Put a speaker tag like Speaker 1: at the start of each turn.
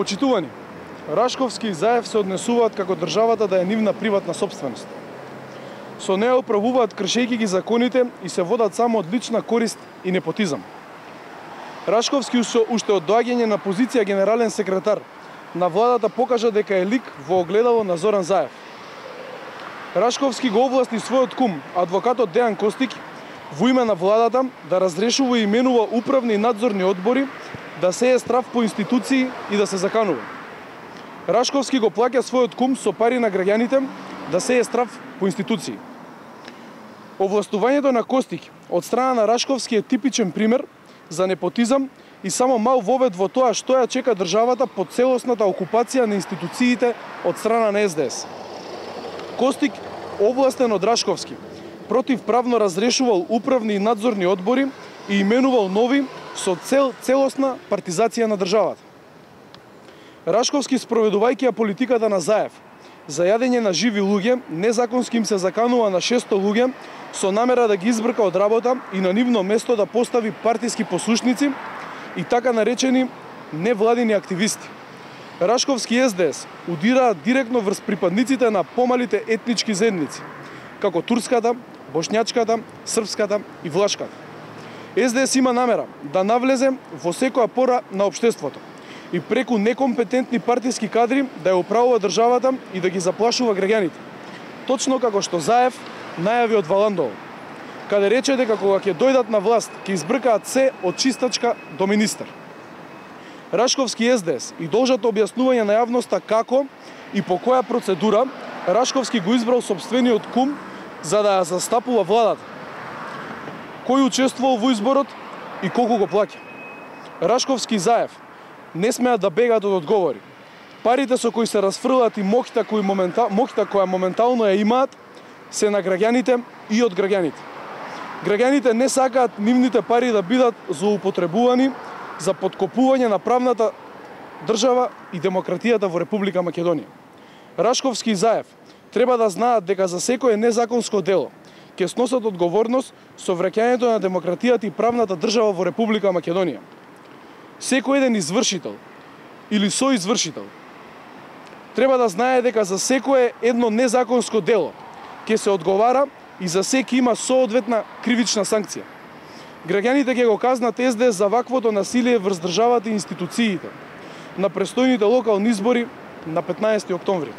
Speaker 1: Почитувани, Рашковски и Заев се однесуваат како државата да е нивна приватна сопственост. Со неа управуваат кршејќи ги законите и се водат само од лична корист и непотизам. Рашковски уште од доаѓање на позиција генерален секретар на владата покажа дека е лик во огледало на Зоран Заев. Рашковски го овласти својот кум, адвокатот Дејан Костик, во име на владата да разрешува и именува управни и надзорни одбори, да сее страв по институции и да се заканува. Рашковски го плаќа својот кум со пари на граѓаните да сее страв по институции. Овластувањето на Костик од страна на Рашковски е типичен пример за непотизам и само мал вовед во тоа што ја чека државата по целосната окупација на институциите од страна на СДС. Костик, овластен од Рашковски, противправно разрешувал управни и надзорни одбори и именувал нови со целосна партизација на државата. Рашковски, спроведувајќи ја политиката на Заев за јадење на живи луѓе, незаконски им се заканува на 600 луѓе со намера да ги избрка од работа и на нивно место да постави партиски послушници и така наречени невладини активисти. Рашковски и СДС удираат директно врз припадниците на помалите етнички заедници, како турската, бошњачката, српската и влашката. СДС има намера да навлезе во секоја пора на општеството и преку некомпетентни партиски кадри да ја управува државата и да ги заплашува граѓаните. Точно како што Заев најави од Валандово, каде рече дека кога ќе дојдат на власт, ќе избркаат се од чистачка до министер. Рашковски и СДС и должат објаснување на јавноста како и по која процедура Рашковски го избрал сопствениот кум за да ја застапува владата. Кој учествувал во изборот и колку го плаќа. Рашковски и Заев не смеат да бегаат од одговори. Парите со кои се разфрлаат и моќта која моментално ја имаат се на граѓаните и од граѓаните. Граѓаните не сакаат нивните пари да бидат злоупотребувани за подкопување на правната држава и демократијата во Република Македонија. Рашковски и Заев треба да знаат дека за секое незаконско дело ќе сносат одговорност со враќањето на демократијата и правната држава во Република Македонија. Секој еден извршител или соизвршител треба да знае дека за секое едно незаконско дело ќе се одговара и за секи има соодветна кривична санкција. Граѓаните ќе го казнат СДС за ваквото насилие врз државата и институциите на престојните локални избори на 15 октомври.